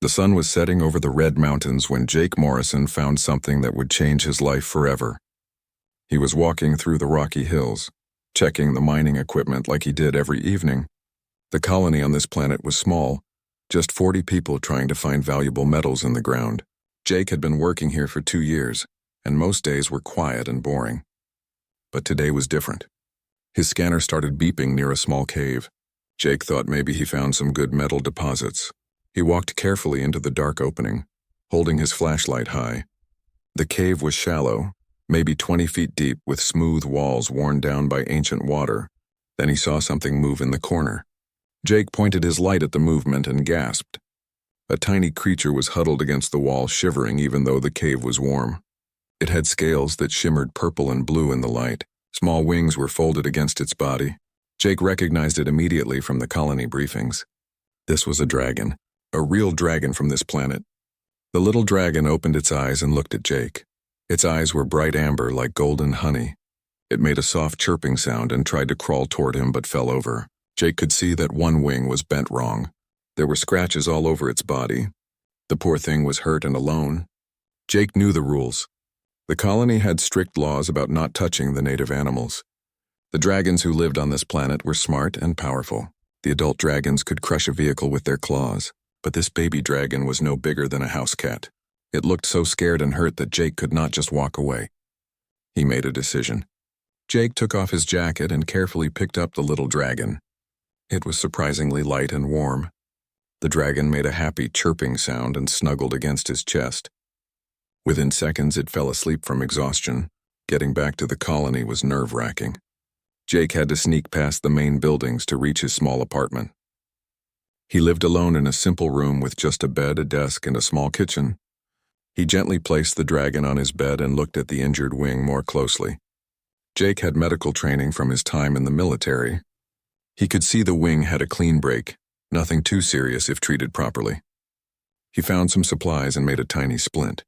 The sun was setting over the Red Mountains when Jake Morrison found something that would change his life forever. He was walking through the Rocky Hills, checking the mining equipment like he did every evening. The colony on this planet was small, just 40 people trying to find valuable metals in the ground. Jake had been working here for 2 years, and most days were quiet and boring. But today was different. His scanner started beeping near a small cave. Jake thought maybe he found some good metal deposits. He walked carefully into the dark opening, holding his flashlight high. The cave was shallow, maybe 20 feet deep, with smooth walls worn down by ancient water. Then he saw something move in the corner. Jake pointed his light at the movement and gasped. A tiny creature was huddled against the wall, shivering even though the cave was warm. It had scales that shimmered purple and blue in the light. Small wings were folded against its body. Jake recognized it immediately from the colony briefings. This was a dragon, a real dragon from this planet. The little dragon opened its eyes and looked at Jake. Its eyes were bright amber like golden honey. It made a soft chirping sound and tried to crawl toward him but fell over. Jake could see that one wing was bent wrong. There were scratches all over its body. The poor thing was hurt and alone. Jake knew the rules. The colony had strict laws about not touching the native animals. The dragons who lived on this planet were smart and powerful. The adult dragons could crush a vehicle with their claws, but this baby dragon was no bigger than a house cat. It looked so scared and hurt that Jake could not just walk away. He made a decision. Jake took off his jacket and carefully picked up the little dragon. It was surprisingly light and warm. The dragon made a happy chirping sound and snuggled against his chest. Within seconds, it fell asleep from exhaustion. Getting back to the colony was nerve-wracking. Jake had to sneak past the main buildings to reach his small apartment. He lived alone in a simple room with just a bed, a desk, and a small kitchen. He gently placed the dragon on his bed and looked at the injured wing more closely. Jake had medical training from his time in the military. He could see the wing had a clean break, nothing too serious if treated properly. He found some supplies and made a tiny splint.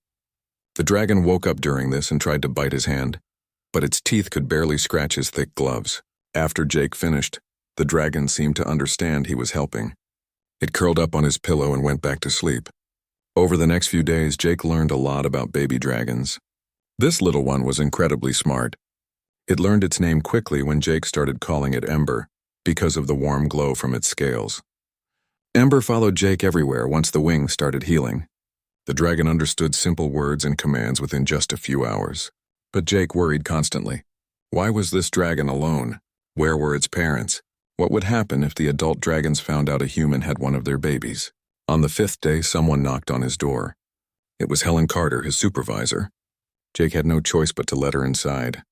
The dragon woke up during this and tried to bite his hand, but its teeth could barely scratch his thick gloves. After Jake finished, the dragon seemed to understand he was helping. It curled up on his pillow and went back to sleep. Over the next few days, Jake learned a lot about baby dragons. This little one was incredibly smart. It learned its name quickly when Jake started calling it Ember, because of the warm glow from its scales. Ember followed Jake everywhere once the wing started healing. The dragon understood simple words and commands within just a few hours. But Jake worried constantly. Why was this dragon alone? Where were its parents? What would happen if the adult dragons found out a human had one of their babies? On the 5th day, someone knocked on his door. It was Helen Carter, his supervisor. Jake had no choice but to let her inside.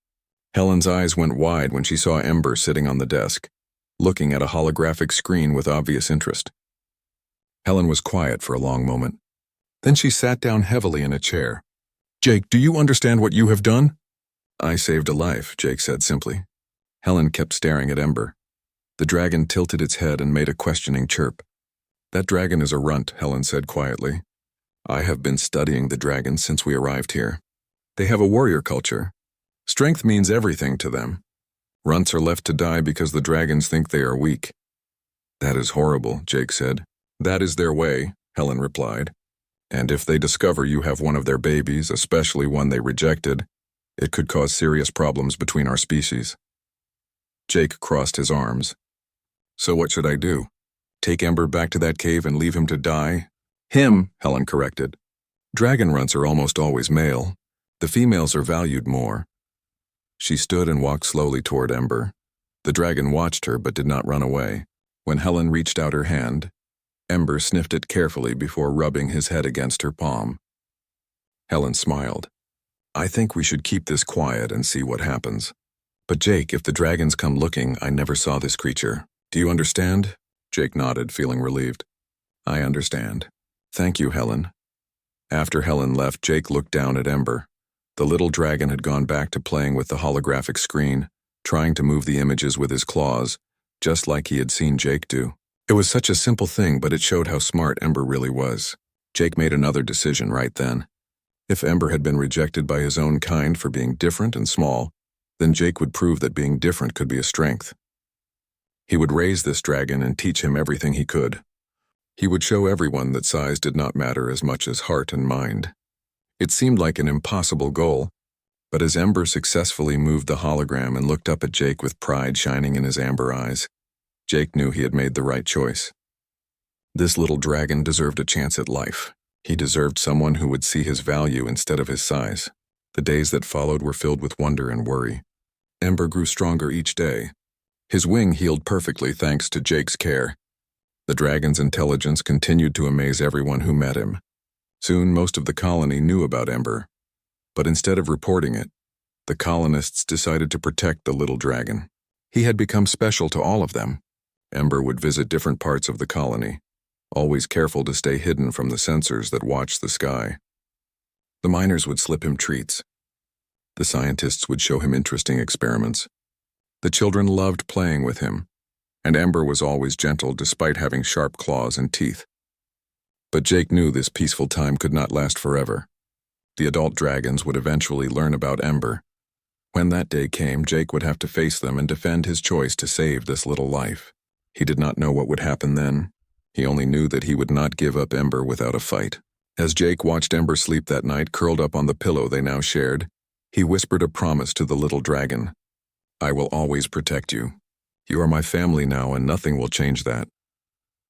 Helen's eyes went wide when she saw Ember sitting on the desk, looking at a holographic screen with obvious interest. Helen was quiet for a long moment. Then she sat down heavily in a chair. "Jake, do you understand what you have done?" "I saved a life," Jake said simply. Helen kept staring at Ember. The dragon tilted its head and made a questioning chirp. "That dragon is a runt," Helen said quietly. "I have been studying the dragons since we arrived here. They have a warrior culture. Strength means everything to them. Runts are left to die because the dragons think they are weak." "That is horrible," Jake said. "That is their way," Helen replied. "And if they discover you have one of their babies, especially one they rejected, it could cause serious problems between our species." Jake crossed his arms. "So what should I do? Take Ember back to that cave and leave him to die?" "Him," Helen corrected. "Dragon runts are almost always male. The females are valued more." She stood and walked slowly toward Ember. The dragon watched her but did not run away. When Helen reached out her hand, Ember sniffed it carefully before rubbing his head against her palm. Helen smiled. "I think we should keep this quiet and see what happens. But Jake, if the dragons come looking, I never saw this creature. Do you understand?" Jake nodded, feeling relieved. "I understand. Thank you, Helen." After Helen left, Jake looked down at Ember. The little dragon had gone back to playing with the holographic screen, trying to move the images with his claws, just like he had seen Jake do. It was such a simple thing, but it showed how smart Ember really was. Jake made another decision right then. If Ember had been rejected by his own kind for being different and small, then Jake would prove that being different could be a strength. He would raise this dragon and teach him everything he could. He would show everyone that size did not matter as much as heart and mind. It seemed like an impossible goal, but as Ember successfully moved the hologram and looked up at Jake with pride shining in his amber eyes, Jake knew he had made the right choice. This little dragon deserved a chance at life. He deserved someone who would see his value instead of his size. The days that followed were filled with wonder and worry. Ember grew stronger each day. His wing healed perfectly thanks to Jake's care. The dragon's intelligence continued to amaze everyone who met him. Soon, most of the colony knew about Ember. But instead of reporting it, the colonists decided to protect the little dragon. He had become special to all of them. Ember would visit different parts of the colony, always careful to stay hidden from the sensors that watched the sky. The miners would slip him treats. The scientists would show him interesting experiments. The children loved playing with him, and Ember was always gentle despite having sharp claws and teeth. But Jake knew this peaceful time could not last forever. The adult dragons would eventually learn about Ember. When that day came, Jake would have to face them and defend his choice to save this little life. He did not know what would happen then. He only knew that he would not give up Ember without a fight. As Jake watched Ember sleep that night, curled up on the pillow they now shared, he whispered a promise to the little dragon. "I will always protect you. You are my family now, and nothing will change that."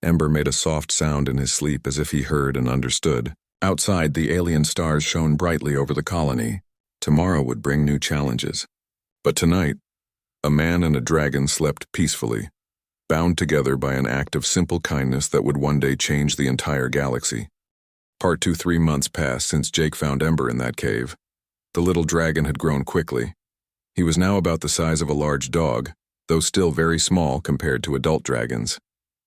Ember made a soft sound in his sleep as if he heard and understood. Outside, the alien stars shone brightly over the colony. Tomorrow would bring new challenges. But tonight, a man and a dragon slept peacefully, bound together by an act of simple kindness that would one day change the entire galaxy. Part 2. 3 months passed since Jake found Ember in that cave. The little dragon had grown quickly. He was now about the size of a large dog, though still very small compared to adult dragons.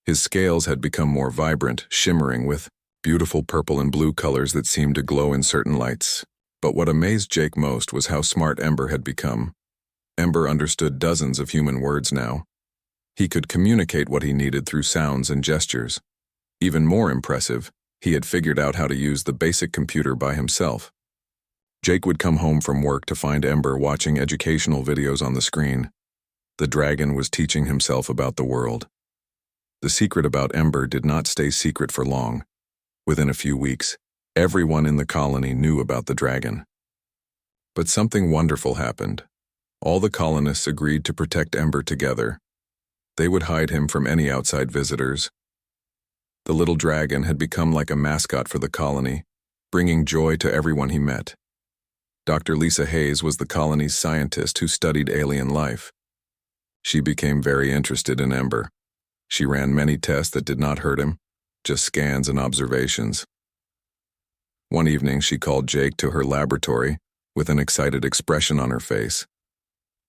His scales had become more vibrant, shimmering with beautiful purple and blue colors that seemed to glow in certain lights. But what amazed Jake most was how smart Ember had become. Ember understood dozens of human words now. He could communicate what he needed through sounds and gestures. Even more impressive, he had figured out how to use the basic computer by himself. Jake would come home from work to find Ember watching educational videos on the screen. The dragon was teaching himself about the world. The secret about Ember did not stay secret for long. Within a few weeks, everyone in the colony knew about the dragon. But something wonderful happened. All the colonists agreed to protect Ember together. They would hide him from any outside visitors. The little dragon had become like a mascot for the colony, bringing joy to everyone he met. Dr. Lisa Hayes was the colony's scientist who studied alien life. She became very interested in Ember. She ran many tests that did not hurt him, just scans and observations. One evening, she called Jake to her laboratory with an excited expression on her face.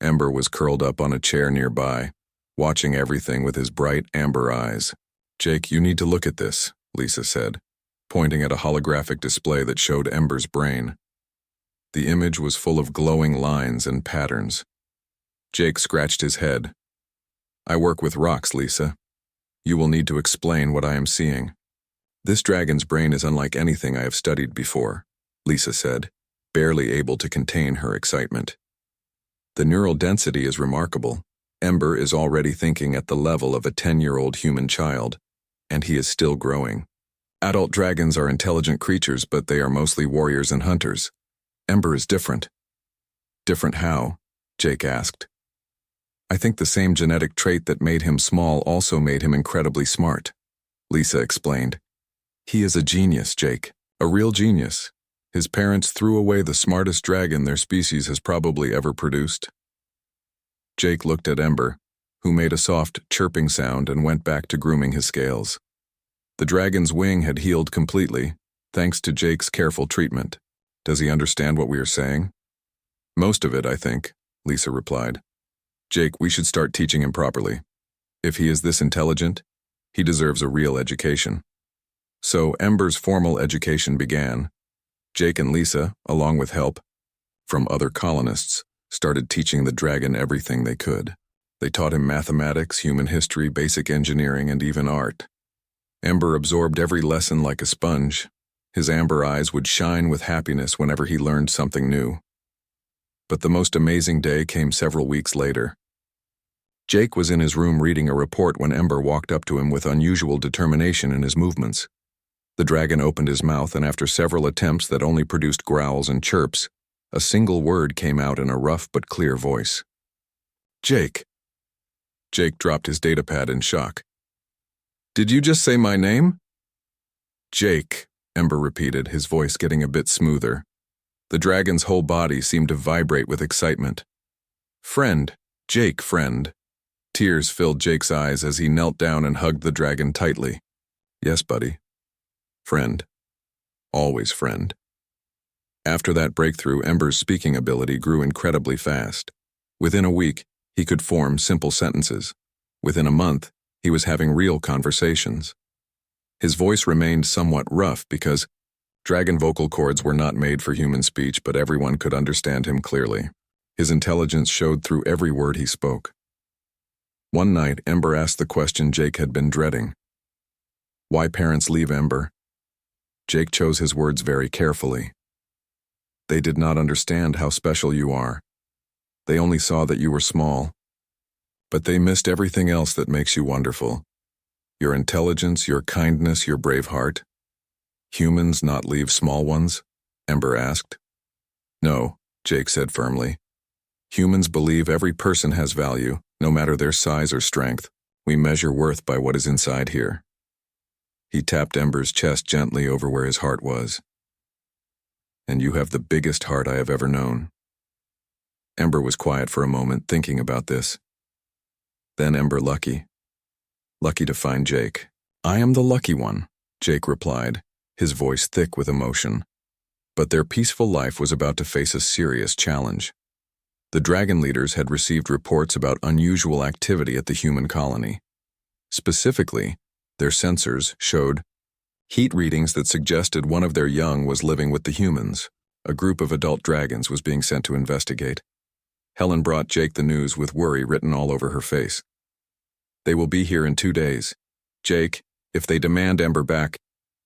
Ember was curled up on a chair nearby, watching everything with his bright amber eyes. "Jake, you need to look at this," Lisa said, pointing at a holographic display that showed Ember's brain. The image was full of glowing lines and patterns. Jake scratched his head. "I work with rocks, Lisa. You will need to explain what I am seeing." "This dragon's brain is unlike anything I have studied before," Lisa said, barely able to contain her excitement. "The neural density is remarkable. Ember is already thinking at the level of a 10-year-old human child, and he is still growing. Adult dragons are intelligent creatures, but they are mostly warriors and hunters. Ember is different." "Different how?" Jake asked. "I think the same genetic trait that made him small also made him incredibly smart," Lisa explained. "He is a genius, Jake, a real genius. His parents threw away the smartest dragon their species has probably ever produced." Jake looked at Ember, who made a soft chirping sound and went back to grooming his scales. The dragon's wing had healed completely, thanks to Jake's careful treatment. "Does he understand what we are saying?" "Most of it, I think," Lisa replied. "Jake, we should start teaching him properly. If he is this intelligent, he deserves a real education." So Ember's formal education began. Jake and Lisa, along with help from other colonists, started teaching the dragon everything they could. They taught him mathematics, human history, basic engineering, and even art. Ember absorbed every lesson like a sponge. His amber eyes would shine with happiness whenever he learned something new. But the most amazing day came several weeks later. Jake was in his room reading a report when Ember walked up to him with unusual determination in his movements. The dragon opened his mouth, and after several attempts that only produced growls and chirps, a single word came out in a rough but clear voice. Jake. Jake dropped his datapad in shock. Did you just say my name? Jake, Ember repeated, his voice getting a bit smoother. The dragon's whole body seemed to vibrate with excitement. Friend, Jake, friend. Tears filled Jake's eyes as he knelt down and hugged the dragon tightly. Yes, buddy. Friend. Always friend. After that breakthrough, Ember's speaking ability grew incredibly fast. Within a week, he could form simple sentences. Within a month, he was having real conversations. His voice remained somewhat rough because dragon vocal cords were not made for human speech, but everyone could understand him clearly. His intelligence showed through every word he spoke. One night, Ember asked the question Jake had been dreading. Why parents leave Ember? Jake chose his words very carefully. They did not understand how special you are. They only saw that you were small. But they missed everything else that makes you wonderful. Your intelligence, your kindness, your brave heart. Humans not leave small ones? Ember asked. No, Jake said firmly. Humans believe every person has value, no matter their size or strength. We measure worth by what is inside here. He tapped Ember's chest gently over where his heart was. And you have the biggest heart I have ever known. Ember was quiet for a moment, thinking about this. Then Ember lucky to find Jake. I am the lucky one, Jake replied, his voice thick with emotion. But their peaceful life was about to face a serious challenge. The dragon leaders had received reports about unusual activity at the human colony. Specifically, their sensors showed heat readings that suggested one of their young was living with the humans. A group of adult dragons was being sent to investigate. Helen brought Jake the news with worry written all over her face. They will be here in 2 days. Jake, if they demand Ember back,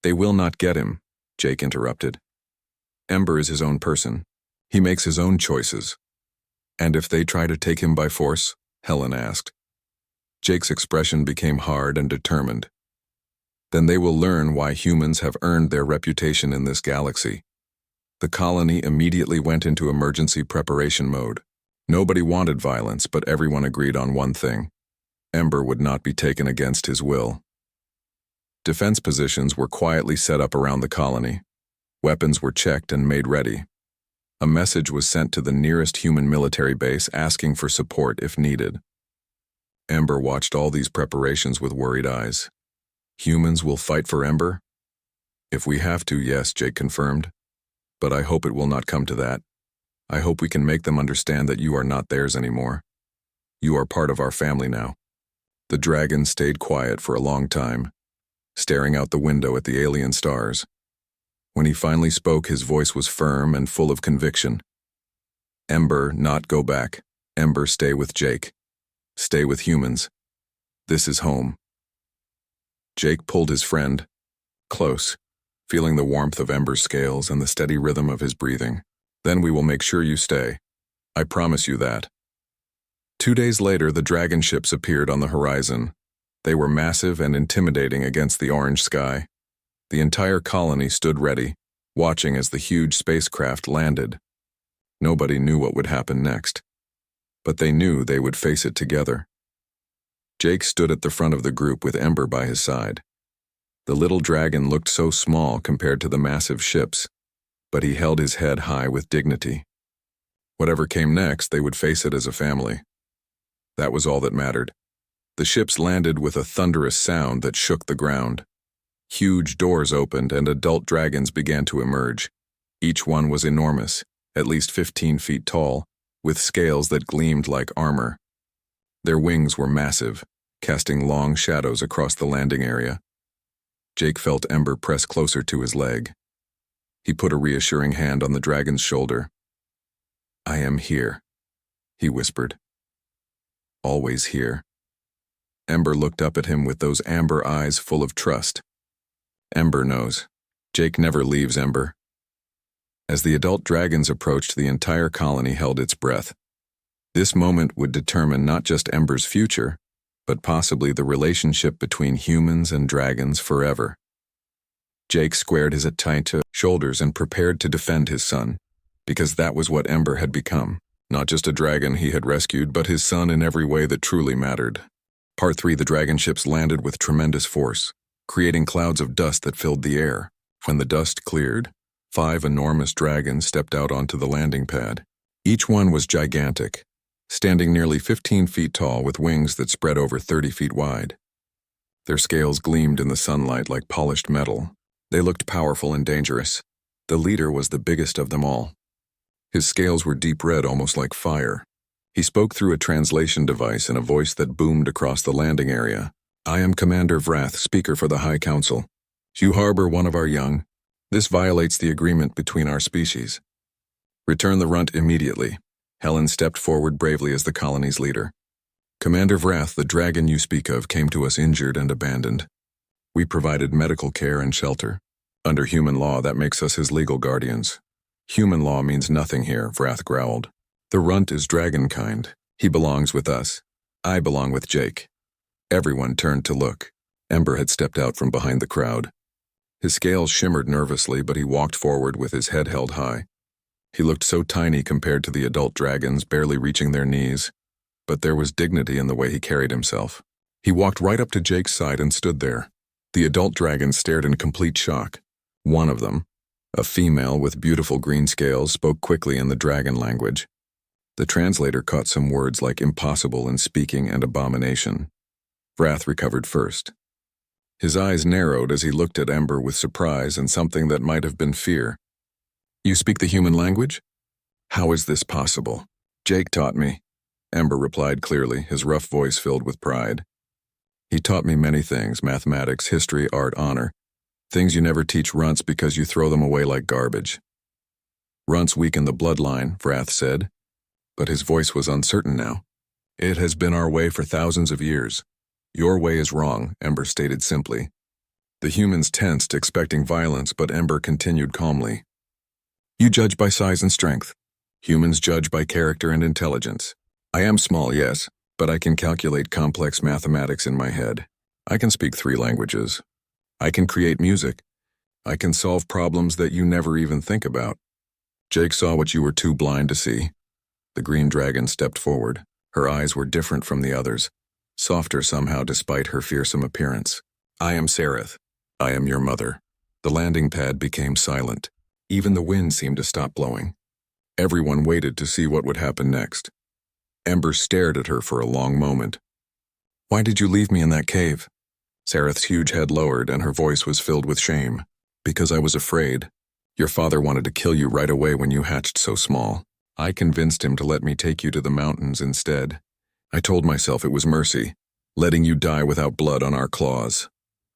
they will not get him, Jake interrupted. Ember is his own person. He makes his own choices. And if they try to take him by force? Helen asked. Jake's expression became hard and determined. Then they will learn why humans have earned their reputation in this galaxy. The colony immediately went into emergency preparation mode. Nobody wanted violence, but everyone agreed on one thing. Ember would not be taken against his will. Defense positions were quietly set up around the colony. Weapons were checked and made ready. A message was sent to the nearest human military base asking for support if needed. Ember watched all these preparations with worried eyes. Humans will fight for Ember? If we have to, yes, Jake confirmed. But I hope it will not come to that. I hope we can make them understand that you are not theirs anymore. You are part of our family now. The dragon stayed quiet for a long time, staring out the window at the alien stars. When he finally spoke, his voice was firm and full of conviction. Ember, not go back. Ember, stay with Jake. Stay with humans. This is home. Jake pulled his friend close, feeling the warmth of Ember's scales and the steady rhythm of his breathing. Then we will make sure you stay. I promise you that. 2 days later, the dragon ships appeared on the horizon. They were massive and intimidating against the orange sky. The entire colony stood ready, watching as the huge spacecraft landed. Nobody knew what would happen next, but they knew they would face it together. Jake stood at the front of the group with Ember by his side. The little dragon looked so small compared to the massive ships, but he held his head high with dignity. Whatever came next, they would face it as a family. That was all that mattered. The ships landed with a thunderous sound that shook the ground. Huge doors opened and adult dragons began to emerge. Each one was enormous, at least 15 feet tall, with scales that gleamed like armor. Their wings were massive, casting long shadows across the landing area. Jake felt Ember press closer to his leg. He put a reassuring hand on the dragon's shoulder. I am here, he whispered. Always here. Ember looked up at him with those amber eyes full of trust. Ember knows. Jake never leaves Ember. As the adult dragons approached, the entire colony held its breath. This moment would determine not just Ember's future, but possibly the relationship between humans and dragons forever. Jake squared his tight shoulders and prepared to defend his son, because that was what Ember had become. Not just a dragon he had rescued, but his son in every way that truly mattered. Part 3. The dragon ships landed with tremendous force, creating clouds of dust that filled the air. When the dust cleared, 5 enormous dragons stepped out onto the landing pad. Each one was gigantic, standing nearly 15 feet tall with wings that spread over 30 feet wide. Their scales gleamed in the sunlight like polished metal. They looked powerful and dangerous. The leader was the biggest of them all. His scales were deep red, almost like fire. He spoke through a translation device in a voice that boomed across the landing area. "I am Commander Vrath, speaker for the High Council. You harbor one of our young. This violates the agreement between our species. Return the runt immediately." Helen stepped forward bravely as the colony's leader. "Commander Vrath, the dragon you speak of came to us injured and abandoned. We provided medical care and shelter. Under human law, that makes us his legal guardians." "Human law means nothing here," Vrath growled. "The runt is dragonkind. He belongs with us. I belong with Jake." Everyone turned to look. Ember had stepped out from behind the crowd. His scales shimmered nervously, but he walked forward with his head held high. He looked so tiny compared to the adult dragons, barely reaching their knees, but there was dignity in the way he carried himself. He walked right up to Jake's side and stood there. The adult dragons stared in complete shock. One of them, a female with beautiful green scales, spoke quickly in the dragon language. The translator caught some words like impossible in speaking and abomination. Vrath recovered first. His eyes narrowed as he looked at Ember with surprise and something that might have been fear. "You speak the human language? How is this possible?" "Jake taught me," Ember replied clearly, his rough voice filled with pride. "He taught me many things: mathematics, history, art, honor. Things you never teach runts because you throw them away like garbage." "Runts weaken the bloodline," Vrath said, but his voice was uncertain now. "It has been our way for thousands of years. Your way is wrong," Ember stated simply. The humans tensed, expecting violence, but Ember continued calmly. "You judge by size and strength. Humans judge by character and intelligence. I am small, yes, but I can calculate complex mathematics in my head. I can speak 3 languages. I can create music. I can solve problems that you never even think about. Jake saw what you were too blind to see." The green dragon stepped forward. Her eyes were different from the others, softer somehow despite her fearsome appearance. "I am Sereth. I am your mother." The landing pad became silent. Even the wind seemed to stop blowing. Everyone waited to see what would happen next. Ember stared at her for a long moment. "Why did you leave me in that cave?" Sereth's huge head lowered and her voice was filled with shame. "Because I was afraid. Your father wanted to kill you right away when you hatched so small. I convinced him to let me take you to the mountains instead. I told myself it was mercy, letting you die without blood on our claws."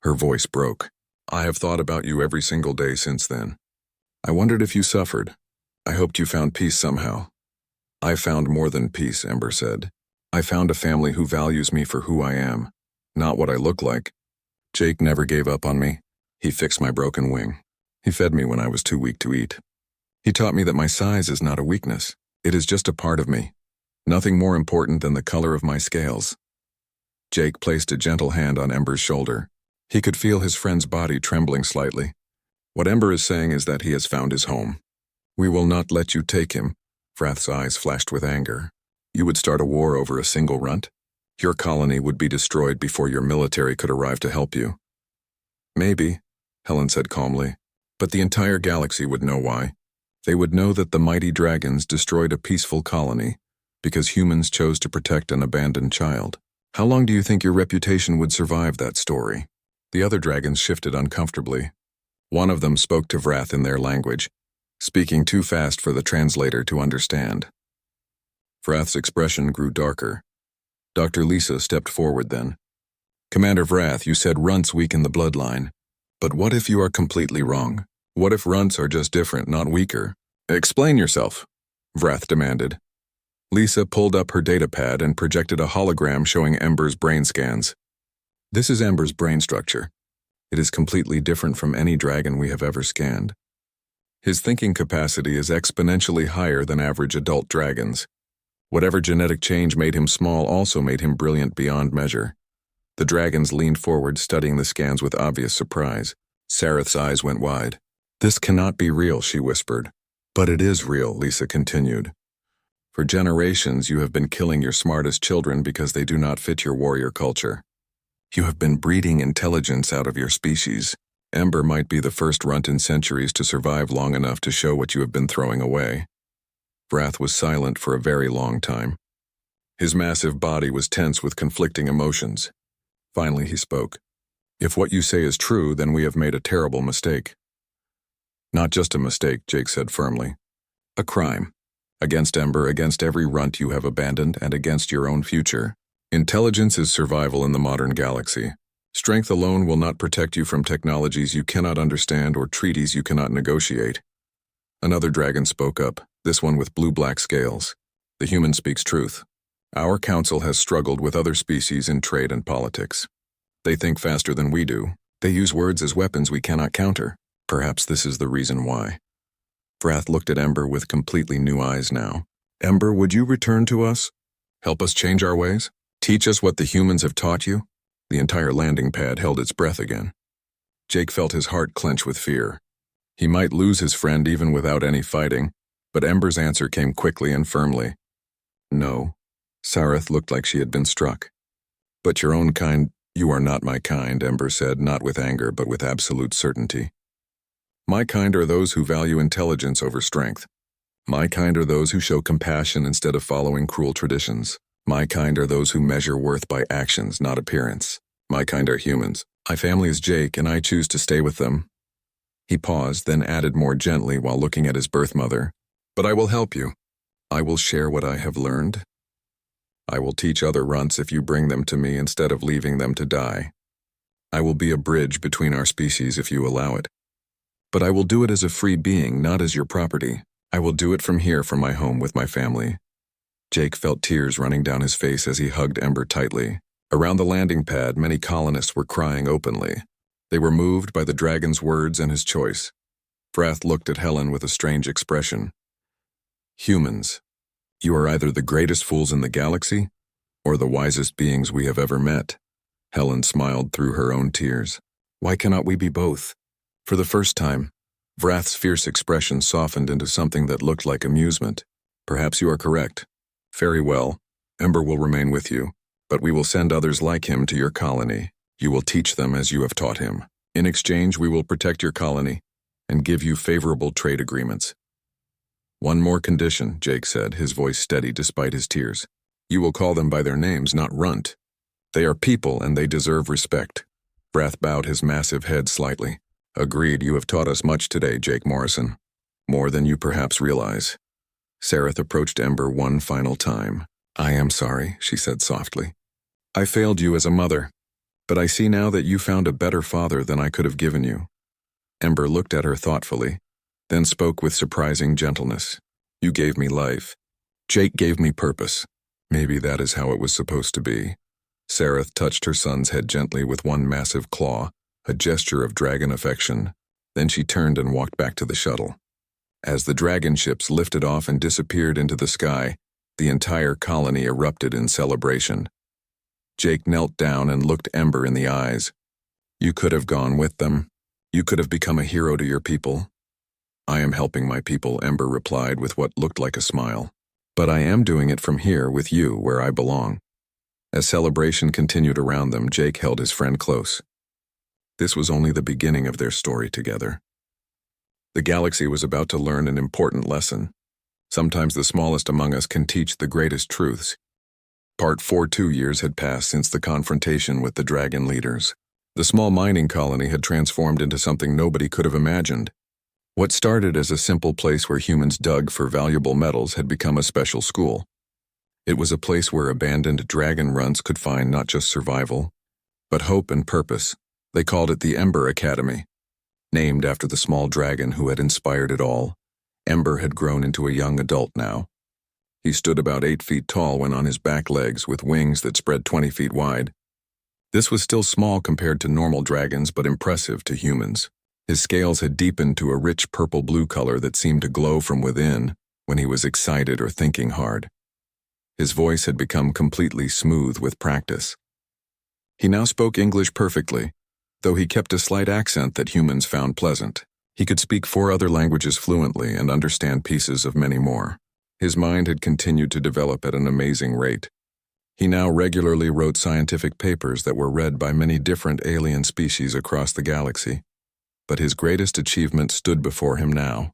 Her voice broke. "I have thought about you every single day since then. I wondered if you suffered. I hoped you found peace somehow." "I found more than peace," Ember said. "I found a family who values me for who I am, not what I look like. Jake never gave up on me. He fixed my broken wing. He fed me when I was too weak to eat. He taught me that my size is not a weakness. It is just a part of me. Nothing more important than the color of my scales." Jake placed a gentle hand on Ember's shoulder. He could feel his friend's body trembling slightly. "What Ember is saying is that he has found his home. We will not let you take him." Vrath's eyes flashed with anger. "You would start a war over a single runt? Your colony would be destroyed before your military could arrive to help you." "Maybe," Helen said calmly, "but the entire galaxy would know why. They would know that the mighty dragons destroyed a peaceful colony because humans chose to protect an abandoned child. How long do you think your reputation would survive that story?" The other dragons shifted uncomfortably. One of them spoke to Vrath in their language, speaking too fast for the translator to understand. Vrath's expression grew darker. Dr. Lisa stepped forward then. "Commander Vrath, you said runts weaken the bloodline. But what if you are completely wrong? What if runts are just different, not weaker? Explain yourself," Vrath demanded. Lisa pulled up her datapad and projected a hologram showing Ember's brain scans. "This is Ember's brain structure. It is completely different from any dragon we have ever scanned. His thinking capacity is exponentially higher than average adult dragons. Whatever genetic change made him small also made him brilliant beyond measure. The dragons leaned forward, studying the scans with obvious surprise. Sareth's eyes went wide. "This cannot be real," she whispered. "But it is real," Lisa continued. "For generations you have been killing your smartest children because they do not fit your warrior culture. You have been breeding intelligence out of your species. Ember might be the first runt in centuries to survive long enough to show what you have been throwing away." Vrath was silent for a very long time. His massive body was tense with conflicting emotions. Finally he spoke. "If what you say is true, then we have made a terrible mistake." "Not just a mistake," Jake said firmly. "A crime. Against Ember, against every runt you have abandoned, and against your own future. Intelligence is survival in the modern galaxy. Strength alone will not protect you from technologies you cannot understand or treaties you cannot negotiate." Another dragon spoke up, this one with blue-black scales. "The human speaks truth. Our council has struggled with other species in trade and politics. They think faster than we do. They use words as weapons we cannot counter. Perhaps this is the reason why." Vrath looked at Ember with completely new eyes now. "Ember, would you return to us? Help us change our ways? Teach us what the humans have taught you?" The entire landing pad held its breath again. Jake felt his heart clench with fear. He might lose his friend even without any fighting, but Ember's answer came quickly and firmly. "No." Sareth looked like she had been struck. "But your own kind—" "You are not my kind," Ember said, not with anger but with absolute certainty. "My kind are those who value intelligence over strength. My kind are those who show compassion instead of following cruel traditions. My kind are those who measure worth by actions, not appearance. My kind are humans. My family is Jake, and I choose to stay with them." He paused, then added more gently while looking at his birth mother, "But I will help you. I will share what I have learned. I will teach other runts if you bring them to me instead of leaving them to die. I will be a bridge between our species if you allow it. But I will do it as a free being, not as your property. I will do it from here, from my home with my family." Jake felt tears running down his face as he hugged Ember tightly. Around the landing pad, many colonists were crying openly. They were moved by the dragon's words and his choice. Vrath looked at Helen with a strange expression. "Humans, you are either the greatest fools in the galaxy, or the wisest beings we have ever met." Helen smiled through her own tears. "Why cannot we be both?" For the first time, Vrath's fierce expression softened into something that looked like amusement. "Perhaps you are correct. Very well. Ember will remain with you, but we will send others like him to your colony. You will teach them as you have taught him. In exchange, we will protect your colony and give you favorable trade agreements." "One more condition," Jake said, his voice steady despite his tears. "You will call them by their names, not runt. They are people and they deserve respect." Vrath bowed his massive head slightly. "Agreed, you have taught us much today, Jake Morrison. More than you perhaps realize." Sareth approached Ember one final time. "I am sorry," she said softly. "I failed you as a mother, but I see now that you found a better father than I could have given you." Ember looked at her thoughtfully, then spoke with surprising gentleness. "You gave me life. Jake gave me purpose. Maybe that is how it was supposed to be." Sareth touched her son's head gently with one massive claw, a gesture of dragon affection. Then she turned and walked back to the shuttle. As the dragon ships lifted off and disappeared into the sky, the entire colony erupted in celebration. Jake knelt down and looked Ember in the eyes. "You could have gone with them. You could have become a hero to your people." "I am helping my people," Ember replied with what looked like a smile. "But I am doing it from here with you, where I belong." As celebration continued around them, Jake held his friend close. This was only the beginning of their story together. The galaxy was about to learn an important lesson. Sometimes the smallest among us can teach the greatest truths. Part 4. 2 years had passed since the confrontation with the dragon leaders. The small mining colony had transformed into something nobody could have imagined. What started as a simple place where humans dug for valuable metals had become a special school. It was a place where abandoned dragon runts could find not just survival, but hope and purpose. They called it the Ember Academy. Named after the small dragon who had inspired it all, Ember had grown into a young adult now. He stood about 8 feet tall when on his back legs with wings that spread 20 feet wide. This was still small compared to normal dragons, but impressive to humans. His scales had deepened to a rich purple-blue color that seemed to glow from within when he was excited or thinking hard. His voice had become completely smooth with practice. He now spoke English perfectly, though he kept a slight accent that humans found pleasant. He could speak 4 other languages fluently and understand pieces of many more. His mind had continued to develop at an amazing rate. He now regularly wrote scientific papers that were read by many different alien species across the galaxy. But his greatest achievement stood before him now.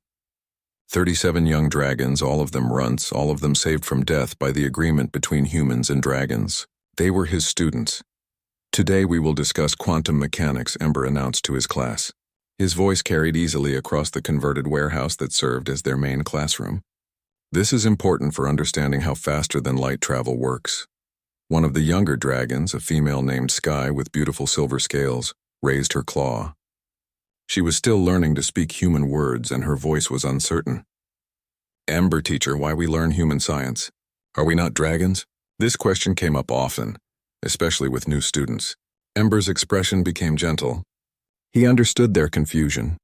37 young dragons, all of them runts, all of them saved from death by the agreement between humans and dragons. They were his students. Today we will discuss quantum mechanics, Ember announced to his class. His voice carried easily across the converted warehouse that served as their main classroom. This is important for understanding how faster-than-light travel works. One of the younger dragons, a female named Sky with beautiful silver scales, raised her claw. She was still learning to speak human words and her voice was uncertain. Ember teacher, why we learn human science? Are we not dragons? This question came up often, especially with new students. Ember's expression became gentle. He understood their confusion.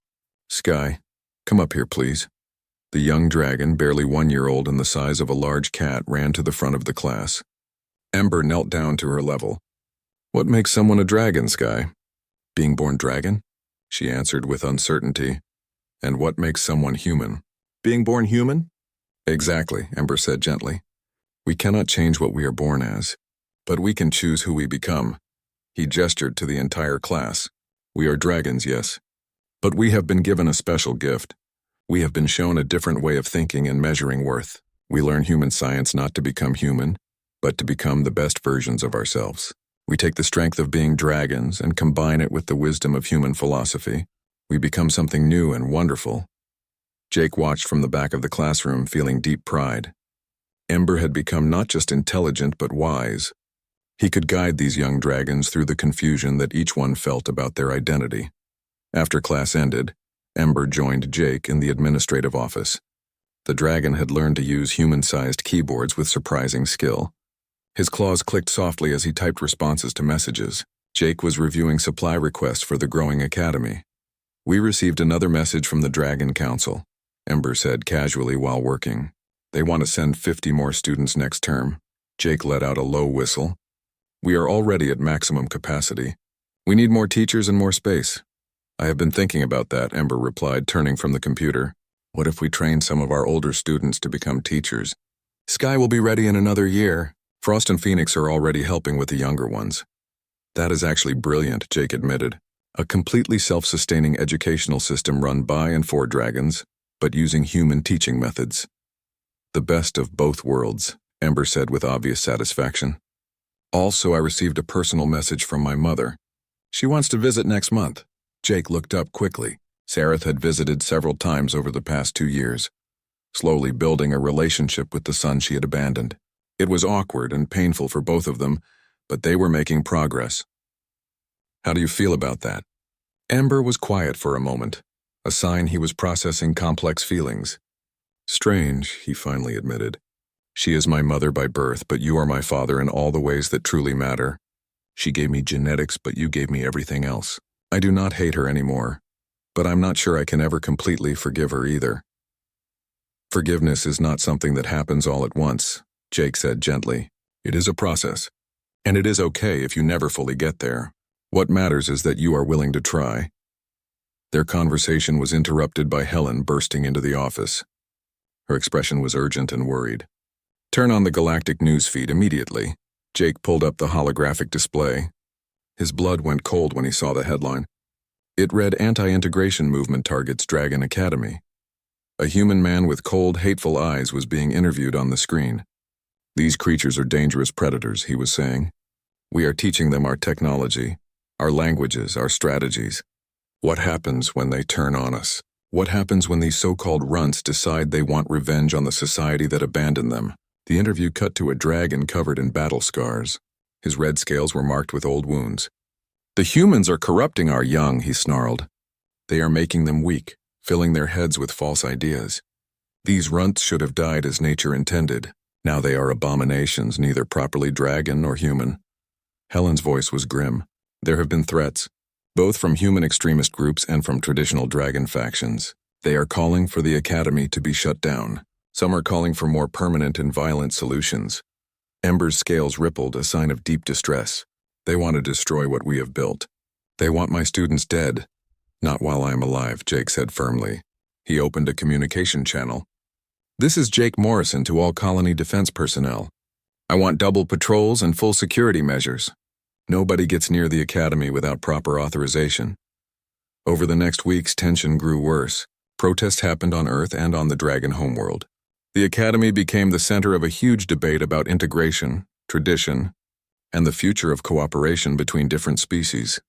Sky, come up here, please. The young dragon, barely 1 year old and the size of a large cat, ran to the front of the class. Ember knelt down to her level. What makes someone a dragon, Sky? Being born dragon? She answered with uncertainty. And what makes someone human? Being born human? Exactly, Ember said gently. We cannot change what we are born as, but we can choose who we become. He gestured to the entire class. We are dragons, yes. But we have been given a special gift. We have been shown a different way of thinking and measuring worth. We learn human science not to become human, but to become the best versions of ourselves. We take the strength of being dragons and combine it with the wisdom of human philosophy. We become something new and wonderful. Jake watched from the back of the classroom, feeling deep pride. Ember had become not just intelligent but wise. He could guide these young dragons through the confusion that each one felt about their identity. After class ended, Ember joined Jake in the administrative office. The dragon had learned to use human-sized keyboards with surprising skill. His claws clicked softly as he typed responses to messages. Jake was reviewing supply requests for the growing academy. We received another message from the Dragon Council, Ember said casually while working. They want to send 50 more students next term. Jake let out a low whistle. We are already at maximum capacity. We need more teachers and more space. I have been thinking about that, Ember replied, turning from the computer. What if we train some of our older students to become teachers? Sky will be ready in another year. Frost and Phoenix are already helping with the younger ones. That is actually brilliant, Jake admitted. A completely self-sustaining educational system run by and for dragons, but using human teaching methods. The best of both worlds, Ember said with obvious satisfaction. Also, I received a personal message from my mother. She wants to visit next month. Jake looked up quickly. Sareth had visited several times over the past 2 years, slowly building a relationship with the son she had abandoned. It was awkward and painful for both of them, but they were making progress. How do you feel about that? Ember was quiet for a moment, a sign he was processing complex feelings. Strange, he finally admitted. She is my mother by birth, but you are my father in all the ways that truly matter. She gave me genetics, but you gave me everything else. I do not hate her anymore, but I'm not sure I can ever completely forgive her either. Forgiveness is not something that happens all at once, Jake said gently. It is a process, and it is okay if you never fully get there. What matters is that you are willing to try. Their conversation was interrupted by Helen bursting into the office. Her expression was urgent and worried. Turn on the Galactic news feed immediately. Jake pulled up the holographic display. His blood went cold when he saw the headline. It read, Anti-Integration Movement Targets Dragon Academy. A human man with cold, hateful eyes was being interviewed on the screen. These creatures are dangerous predators, he was saying. We are teaching them our technology, our languages, our strategies. What happens when they turn on us? What happens when these so-called runts decide they want revenge on the society that abandoned them? The interview cut to a dragon covered in battle scars. His red scales were marked with old wounds. The humans are corrupting our young, he snarled. They are making them weak, filling their heads with false ideas. These runts should have died as nature intended. Now they are abominations, neither properly dragon nor human. Helen's voice was grim. There have been threats, both from human extremist groups and from traditional dragon factions. They are calling for the academy to be shut down. Some are calling for more permanent and violent solutions. Ember's scales rippled, a sign of deep distress. They want to destroy what we have built. They want my students dead. Not while I am alive, Jake said firmly. He opened a communication channel. This is Jake Morrison to all colony defense personnel. I want double patrols and full security measures. Nobody gets near the academy without proper authorization. Over the next weeks, tension grew worse. Protests happened on Earth and on the Dragon homeworld. The academy became the center of a huge debate about integration, tradition, and the future of cooperation between different species.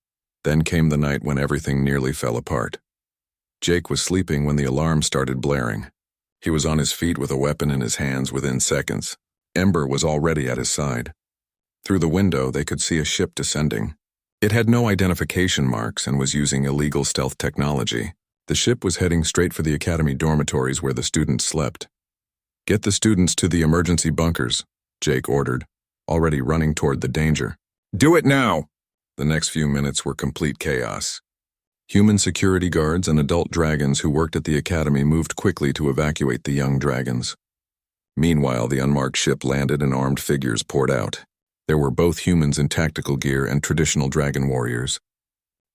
Then came the night when everything nearly fell apart. Jake was sleeping when the alarm started blaring. He was on his feet with a weapon in his hands within seconds. Ember was already at his side. Through the window, they could see a ship descending. It had no identification marks and was using illegal stealth technology. The ship was heading straight for the academy dormitories where the students slept. Get the students to the emergency bunkers, Jake ordered, already running toward the danger. Do it now! The next few minutes were complete chaos. Human security guards and adult dragons who worked at the academy moved quickly to evacuate the young dragons. Meanwhile, the unmarked ship landed and armed figures poured out. There were both humans in tactical gear and traditional dragon warriors.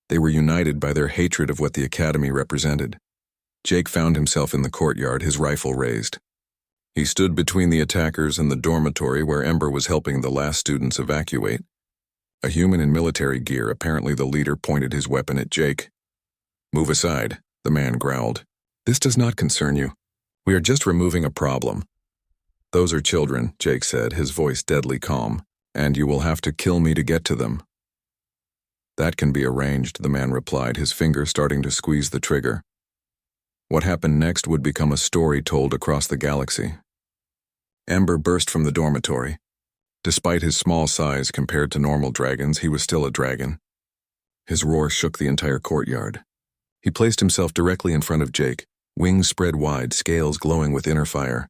They were united by their hatred of what the academy represented. Jake found himself in the courtyard, his rifle raised. He stood between the attackers and the dormitory where Ember was helping the last students evacuate. A human in military gear, apparently the leader, pointed his weapon at Jake. Move aside, the man growled. This does not concern you. We are just removing a problem. Those are children, Jake said, his voice deadly calm, and you will have to kill me to get to them. That can be arranged, the man replied, his finger starting to squeeze the trigger. What happened next would become a story told across the galaxy. Ember burst from the dormitory. Despite his small size compared to normal dragons, he was still a dragon. His roar shook the entire courtyard. He placed himself directly in front of Jake, wings spread wide, scales glowing with inner fire.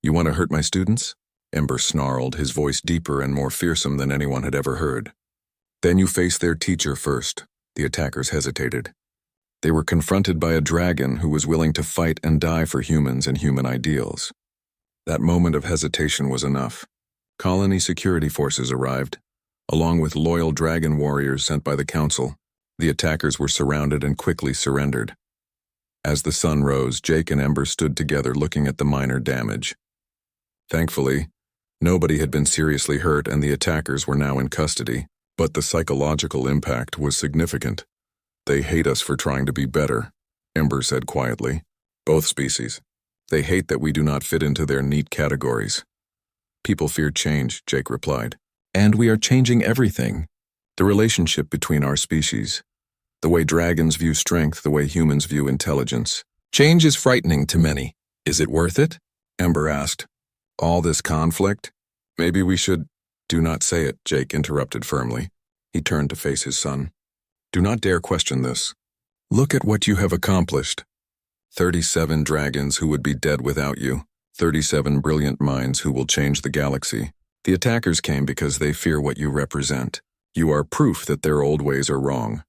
You want to hurt my students? Ember snarled, his voice deeper and more fearsome than anyone had ever heard. Then you face their teacher first. The attackers hesitated. They were confronted by a dragon who was willing to fight and die for humans and human ideals. That moment of hesitation was enough. Colony security forces arrived, along with loyal dragon warriors sent by the council. The attackers were surrounded and quickly surrendered. As the sun rose, Jake and Ember stood together looking at the minor damage. Thankfully, nobody had been seriously hurt and the attackers were now in custody, but the psychological impact was significant. They hate us for trying to be better, Ember said quietly. Both species. They hate that we do not fit into their neat categories. People fear change, Jake replied. And we are changing everything. The relationship between our species. The way dragons view strength, the way humans view intelligence. Change is frightening to many. Is it worth it? Ember asked. All this conflict? Maybe we should... Do not say it, Jake interrupted firmly. He turned to face his son. Do not dare question this. Look at what you have accomplished. 37 dragons who would be dead without you. 37 brilliant minds who will change the galaxy. The attackers came because they fear what you represent. You are proof that their old ways are wrong.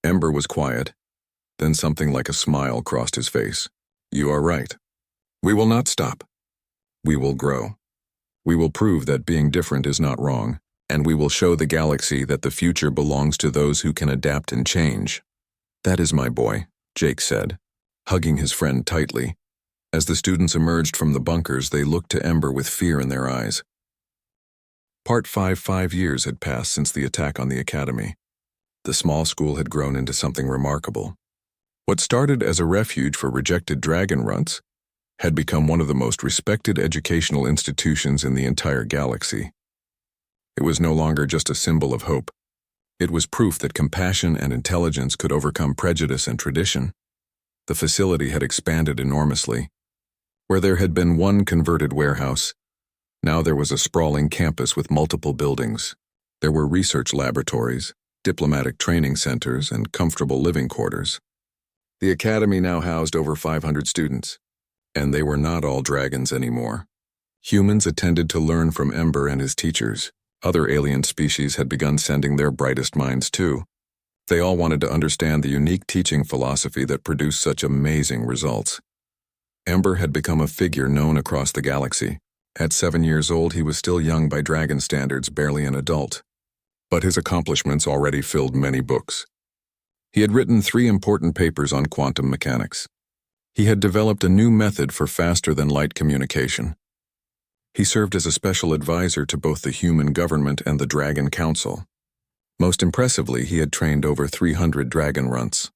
Ember was quiet. Then something like a smile crossed his face. You are right. We will not stop. We will grow. We will prove that being different is not wrong, and we will show the galaxy that the future belongs to those who can adapt and change. That is my boy, Jake said, hugging his friend tightly. As the students emerged from the bunkers, they looked to Ember with fear in their eyes. Part 5 years had passed since the attack on the academy. The small school had grown into something remarkable. What started as a refuge for rejected dragon runts had become one of the most respected educational institutions in the entire galaxy. It was no longer just a symbol of hope. It was proof that compassion and intelligence could overcome prejudice and tradition. The facility had expanded enormously. Where there had been one converted warehouse, now there was a sprawling campus with multiple buildings. There were research laboratories, diplomatic training centers, and comfortable living quarters. The academy now housed over 500 students, and they were not all dragons anymore. Humans attended to learn from Ember and his teachers. Other alien species had begun sending their brightest minds too. They all wanted to understand the unique teaching philosophy that produced such amazing results. Ember had become a figure known across the galaxy. At 7 years old, he was still young by dragon standards, barely an adult. But his accomplishments already filled many books. He had written 3 important papers on quantum mechanics. He had developed a new method for faster-than-light communication. He served as a special advisor to both the human government and the Dragon Council. Most impressively, he had trained over 300 dragon runts.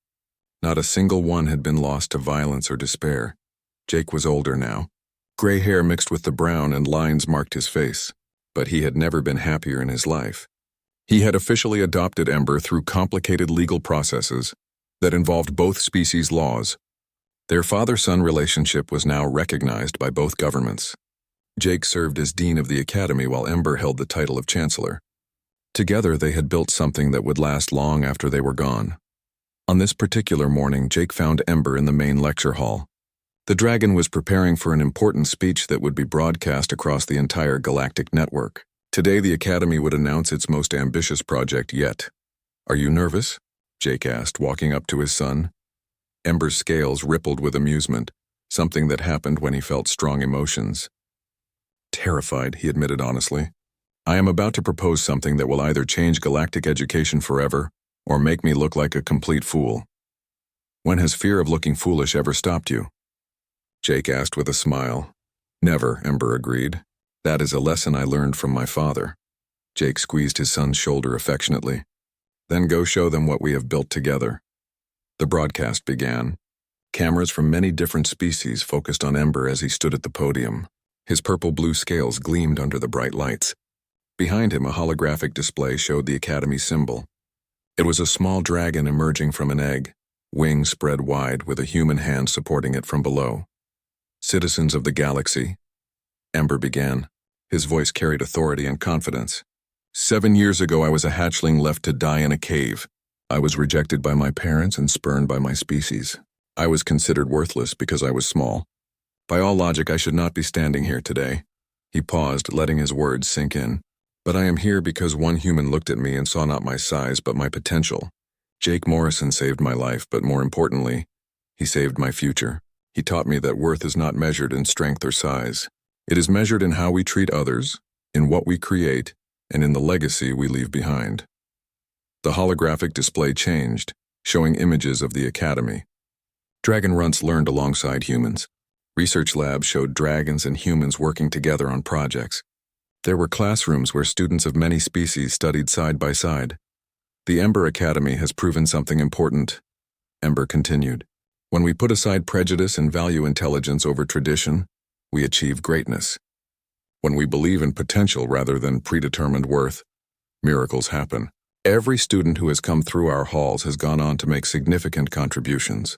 Not a single one had been lost to violence or despair. Jake was older now. Gray hair mixed with the brown and lines marked his face, but he had never been happier in his life. He had officially adopted Ember through complicated legal processes that involved both species' laws. Their father-son relationship was now recognized by both governments. Jake served as dean of the academy while Ember held the title of chancellor. Together, they had built something that would last long after they were gone. On this particular morning, Jake found Ember in the main lecture hall. The dragon was preparing for an important speech that would be broadcast across the entire galactic network. Today, the academy would announce its most ambitious project yet. "Are you nervous?" Jake asked, walking up to his son. Ember's scales rippled with amusement, something that happened when he felt strong emotions. "Terrified," he admitted honestly. "I am about to propose something that will either change galactic education forever or make me look like a complete fool." "When has fear of looking foolish ever stopped you?" Jake asked with a smile. "Never," Ember agreed. "That is a lesson I learned from my father." Jake squeezed his son's shoulder affectionately. "Then go show them what we have built together." The broadcast began. Cameras from many different species focused on Ember as he stood at the podium. His purple-blue scales gleamed under the bright lights. Behind him, a holographic display showed the Academy symbol. It was a small dragon emerging from an egg, wings spread wide with a human hand supporting it from below. "Citizens of the galaxy," Ember began. His voice carried authority and confidence. 7 years ago, I was a hatchling left to die in a cave. I was rejected by my parents and spurned by my species. I was considered worthless because I was small. By all logic, I should not be standing here today." He paused, letting his words sink in. "But I am here because one human looked at me and saw not my size but my potential. Jake Morrison saved my life, but more importantly, he saved my future. He taught me that worth is not measured in strength or size. It is measured in how we treat others, in what we create, and in the legacy we leave behind." The holographic display changed, showing images of the academy. Dragon runts learned alongside humans. Research labs showed dragons and humans working together on projects. There were classrooms where students of many species studied side by side. "The Ember Academy has proven something important," Ember continued. "When we put aside prejudice and value intelligence over tradition, we achieve greatness. When we believe in potential rather than predetermined worth, miracles happen. Every student who has come through our halls has gone on to make significant contributions.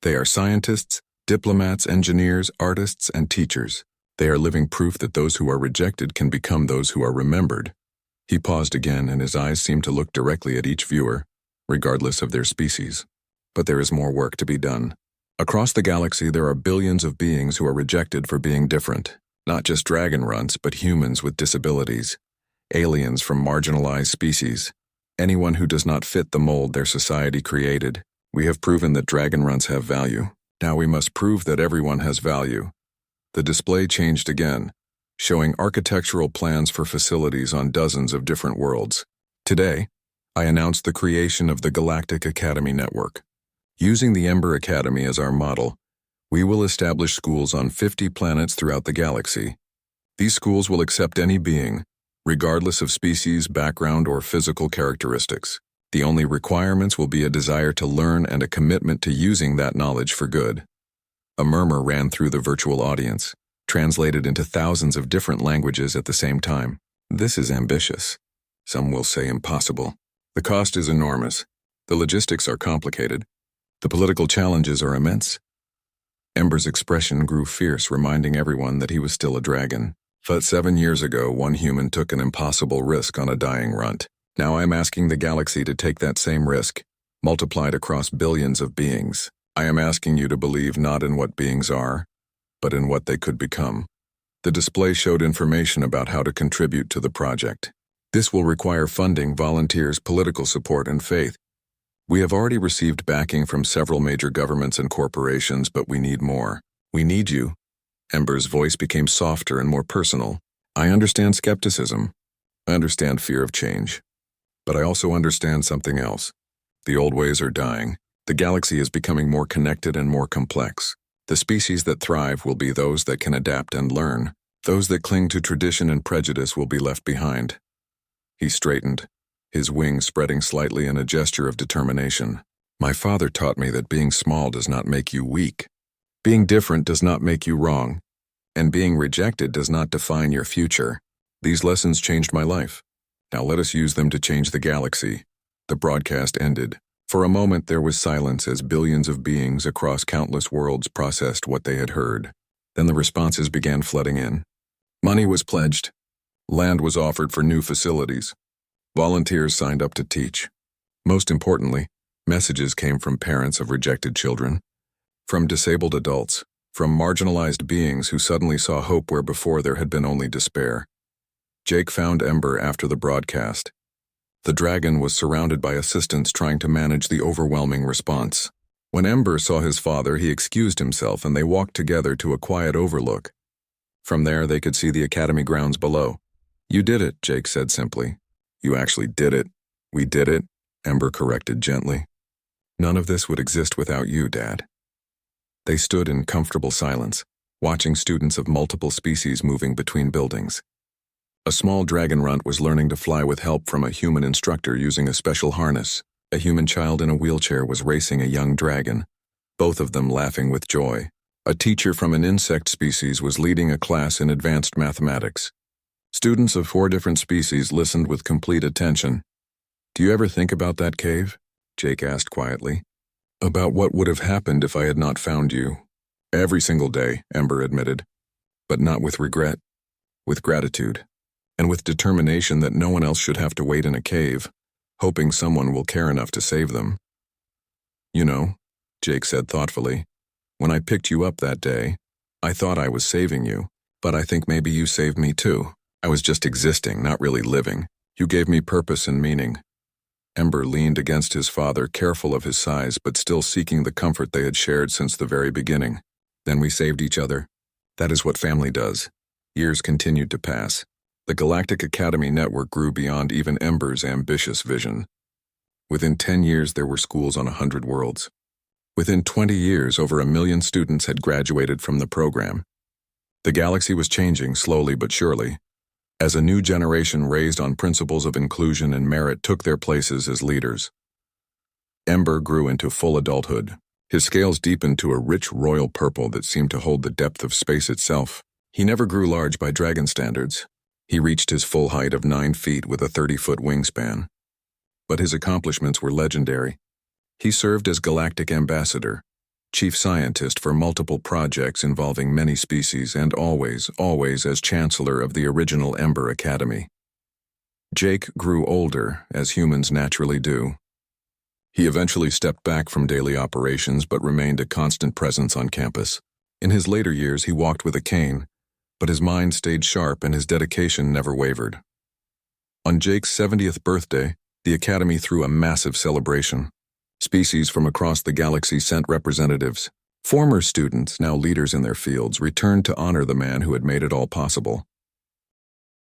They are scientists, diplomats, engineers, artists, and teachers. They are living proof that those who are rejected can become those who are remembered." He paused again, and his eyes seemed to look directly at each viewer, regardless of their species. "But there is more work to be done. Across the galaxy, there are billions of beings who are rejected for being different. Not just dragon runts, but humans with disabilities, aliens from marginalized species, anyone who does not fit the mold their society created. We have proven that dragon runts have value. Now we must prove that everyone has value." The display changed again, showing architectural plans for facilities on dozens of different worlds. "Today, I announced the creation of the Galactic Academy Network. Using the Ember Academy as our model, we will establish schools on 50 planets throughout the galaxy. These schools will accept any being, regardless of species, background, or physical characteristics. The only requirements will be a desire to learn and a commitment to using that knowledge for good." A murmur ran through the virtual audience, translated into thousands of different languages at the same time. "This is ambitious. Some will say impossible. The cost is enormous. The logistics are complicated. The political challenges are immense." Ember's expression grew fierce, reminding everyone that he was still a dragon. "But 7 years ago, one human took an impossible risk on a dying runt. Now I am asking the galaxy to take that same risk, multiplied across billions of beings. I am asking you to believe not in what beings are, but in what they could become." The display showed information about how to contribute to the project. "This will require funding, volunteers, political support, and faith. We have already received backing from several major governments and corporations, but we need more. We need you. Ember's voice became softer and more personal. I understand skepticism. I understand fear of change. But I also understand something else. The old ways are dying. The galaxy is becoming more connected and more complex. The species that thrive will be those that can adapt and learn. Those that cling to tradition and prejudice will be left behind. He straightened, his wings spreading slightly in a gesture of determination. My father taught me that being small does not make you weak. Being different does not make you wrong. And being rejected does not define your future. These lessons changed my life. Now let us use them to change the galaxy. The broadcast ended. For a moment there was silence as billions of beings across countless worlds processed what they had heard. Then the responses began flooding in. Money was pledged. Land was offered for new facilities. Volunteers signed up to teach. Most importantly, messages came from parents of rejected children, from disabled adults, from marginalized beings who suddenly saw hope where before there had been only despair. Jake found Ember after the broadcast. The dragon was surrounded by assistants trying to manage the overwhelming response. When Ember saw his father, he excused himself and they walked together to a quiet overlook. From there, they could see the academy grounds below. You did it, Jake said simply. You actually did it. We did it, Ember corrected gently. None of this would exist without you, Dad. They stood in comfortable silence, watching students of multiple species moving between buildings. A small dragon runt was learning to fly with help from a human instructor using a special harness. A human child in a wheelchair was racing a young dragon, both of them laughing with joy. A teacher from an insect species was leading a class in advanced mathematics. Students of 4 different species listened with complete attention. Do you ever think about that cave? Jake asked quietly. About what would have happened if I had not found you. Every single day, Ember admitted. But not with regret. With gratitude. And with determination that no one else should have to wait in a cave, hoping someone will care enough to save them. You know, Jake said thoughtfully, when I picked you up that day, I thought I was saving you, but I think maybe you saved me too. I was just existing, not really living. You gave me purpose and meaning. Ember leaned against his father, careful of his size, but still seeking the comfort they had shared since the very beginning. Then we saved each other. That is what family does. Years continued to pass. The Galactic Academy network grew beyond even Ember's ambitious vision. Within 10 years, there were schools on 100 worlds. Within 20 years, over 1 million students had graduated from the program. The galaxy was changing slowly but surely, as a new generation raised on principles of inclusion and merit took their places as leaders. Ember grew into full adulthood. His scales deepened to a rich royal purple that seemed to hold the depth of space itself. He never grew large by dragon standards. He reached his full height of 9 feet with a 30-foot wingspan. But his accomplishments were legendary. He served as Galactic Ambassador, chief scientist for multiple projects involving many species, and always as Chancellor of the original Ember Academy. Jake grew older, as humans naturally do. He eventually stepped back from daily operations but remained a constant presence on campus. In his later years, he walked with a cane, but his mind stayed sharp and his dedication never wavered. On Jake's 70th birthday, the Academy threw a massive celebration. Species from across the galaxy sent representatives. Former students, now leaders in their fields, returned to honor the man who had made it all possible.